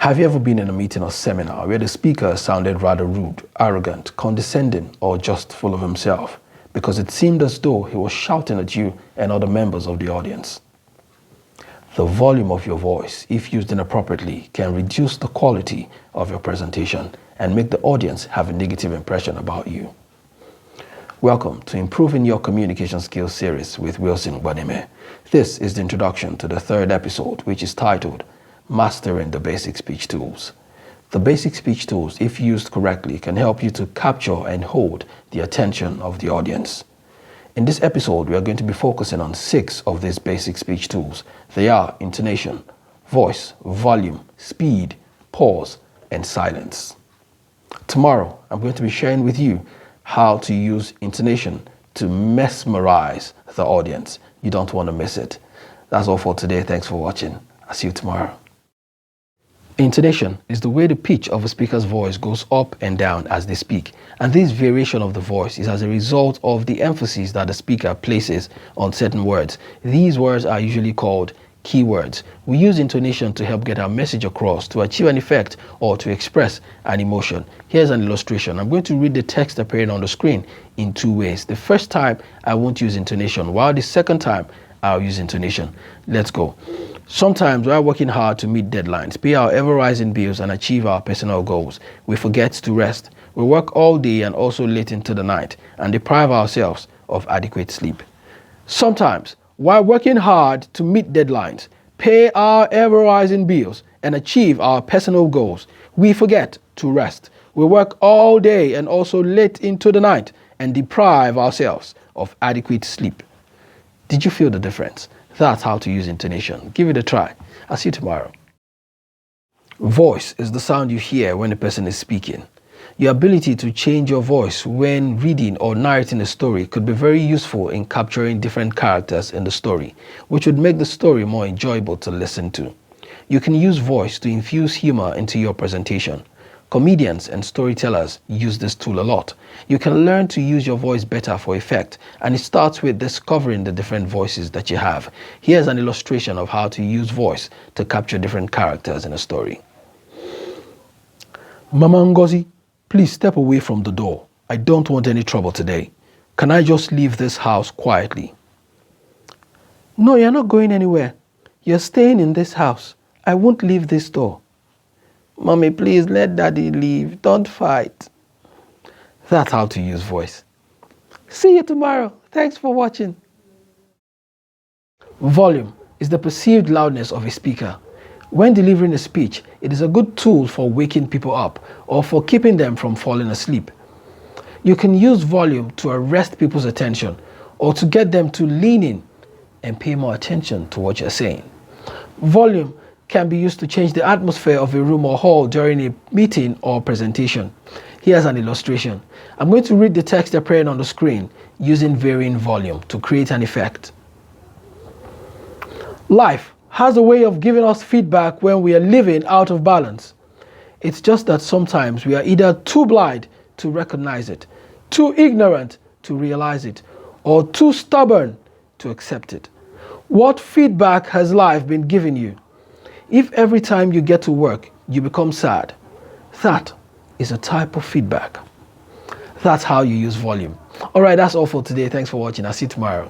Have you ever been in a meeting or seminar where the speaker sounded rather rude, arrogant, condescending, or just full of himself because it seemed as though he was shouting at you and other members of the audience? The volume of your voice, if used inappropriately, can reduce the quality of your presentation and make the audience have a negative impression about you. Welcome to Improving Your Communication Skills series with Wilson Gbanime. This is the introduction to the third episode, which is titled Mastering the Basic Speech Tools. The basic speech tools, if used correctly, can help you to capture and hold the attention of the audience. In this episode, we are going to be focusing on 6 of these basic speech tools. They are intonation, voice, volume, speed, pause, and silence. Tomorrow, I'm going to be sharing with you how to use intonation to mesmerize the audience. You don't want to miss it. That's all for today. Thanks for watching. I'll see you tomorrow. Intonation is the way the pitch of a speaker's voice goes up and down as they speak, and this variation of the voice is as a result of the emphasis that the speaker places on certain words. These words are usually called keywords. We use intonation to help get our message across, to achieve an effect, or to express an emotion. Here's an illustration. I'm going to read the text appearing on the screen in 2 ways. The first time I won't use intonation, while the second time I'll use intonation. Let's go. Sometimes we are working hard to meet deadlines, pay our ever-rising bills, and achieve our personal goals. We forget to rest. We work all day and also late into the night and deprive ourselves of adequate sleep. Sometimes, while working hard to meet deadlines, pay our ever-rising bills, and achieve our personal goals, we forget to rest. We work all day and also late into the night and deprive ourselves of adequate sleep. Did you feel the difference? That's how to use intonation. Give it a try. I'll see you tomorrow. Voice is the sound you hear when a person is speaking. Your ability to change your voice when reading or narrating a story could be very useful in capturing different characters in the story, which would make the story more enjoyable to listen to. You can use voice to infuse humor into your presentation. Comedians and storytellers use this tool a lot. You can learn to use your voice better for effect, and it starts with discovering the different voices that you have. Here's an illustration of how to use voice to capture different characters in a story. Mama Ngozi, please step away from the door. I don't want any trouble today. Can I just leave this house quietly? No, you're not going anywhere. You're staying in this house. I won't leave this door. Mommy, please let Daddy leave. Don't fight. That's how to use voice. See you tomorrow. Thanks for watching. Volume is the perceived loudness of a speaker. When delivering a speech, it is a good tool for waking people up or for keeping them from falling asleep. You can use volume to arrest people's attention or to get them to lean in and pay more attention to what you're saying. Volume can be used to change the atmosphere of a room or hall during a meeting or presentation. Here's an illustration. I'm going to read the text appearing on the screen using varying volume to create an effect. Life has a way of giving us feedback when we are living out of balance. It's just that sometimes we are either too blind to recognize it, too ignorant to realize it, or too stubborn to accept it. What feedback has life been giving you? If every time you get to work, you become sad, that is a type of feedback. That's how you use volume. All right, that's all for today. Thanks for watching. I'll see you tomorrow.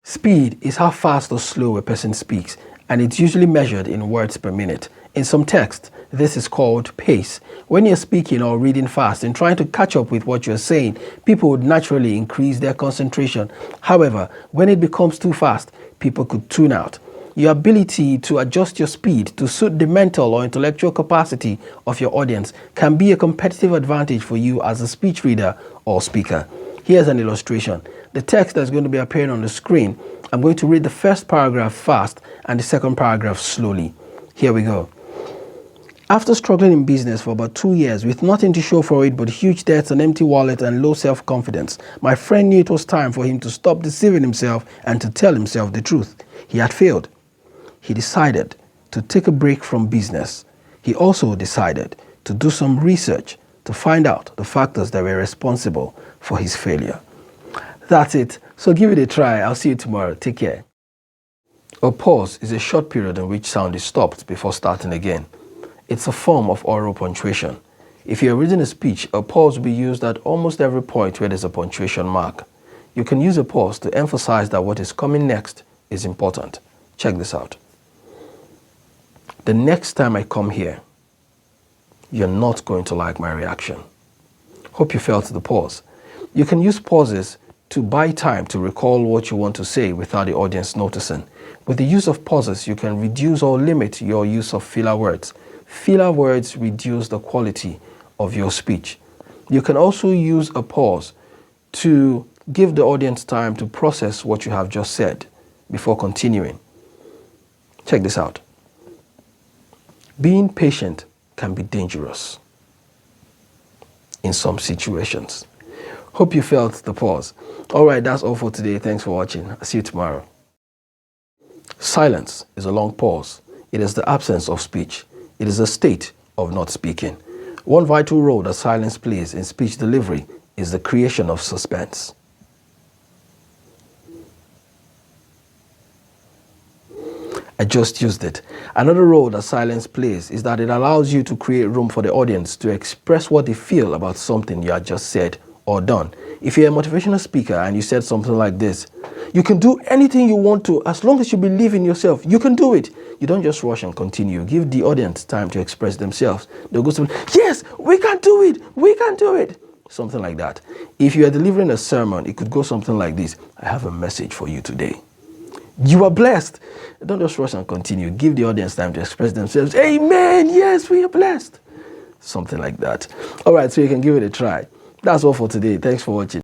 Speed is how fast or slow a person speaks, and it's usually measured in words per minute. In some text, this is called pace. When you're speaking or reading fast and trying to catch up with what you're saying, people would naturally increase their concentration. However, when it becomes too fast, people could tune out. Your ability to adjust your speed to suit the mental or intellectual capacity of your audience can be a competitive advantage for you as a speech reader or speaker. Here's an illustration. The text that's going to be appearing on the screen, I'm going to read the first paragraph fast and the second paragraph slowly. Here we go. After struggling in business for about 2 years with nothing to show for it but huge debts, an empty wallet, and low self-confidence, my friend knew it was time for him to stop deceiving himself and to tell himself the truth. He had failed. He decided to take a break from business. He also decided to do some research to find out the factors that were responsible for his failure. That's it. So give it a try. I'll see you tomorrow. Take care. A pause is a short period in which sound is stopped before starting again. It's a form of oral punctuation. If you're reading a speech, a pause will be used at almost every point where there's a punctuation mark. You can use a pause to emphasize that what is coming next is important. Check this out. The next time I come here, you're not going to like my reaction. Hope you felt the pause. You can use pauses to buy time to recall what you want to say without the audience noticing. With the use of pauses, you can reduce or limit your use of filler words. Filler words reduce the quality of your speech. You can also use a pause to give the audience time to process what you have just said before continuing. Check this out. Being patient can be dangerous in some situations. Hope you felt the pause. All right, that's all for today. Thanks for watching. I'll see you tomorrow. Silence is a long pause. It is the absence of speech. It is a state of not speaking. One vital role that silence plays in speech delivery is the creation of suspense. I just used it. Another role that silence plays is that it allows you to create room for the audience to express what they feel about something you had just said or done. If you're a motivational speaker and you said something like this, you can do anything you want to as long as you believe in yourself. You can do it. You don't just rush and continue. Give the audience time to express themselves. They'll go something, yes, we can do it. We can do it. Something like that. If you are delivering a sermon, it could go something like this. I have a message for you today. You are blessed. Don't just rush and continue. Give the audience time to express themselves. Amen. Yes, we are blessed. Something like that. All right, so you can give it a try. That's all for today. Thanks for watching.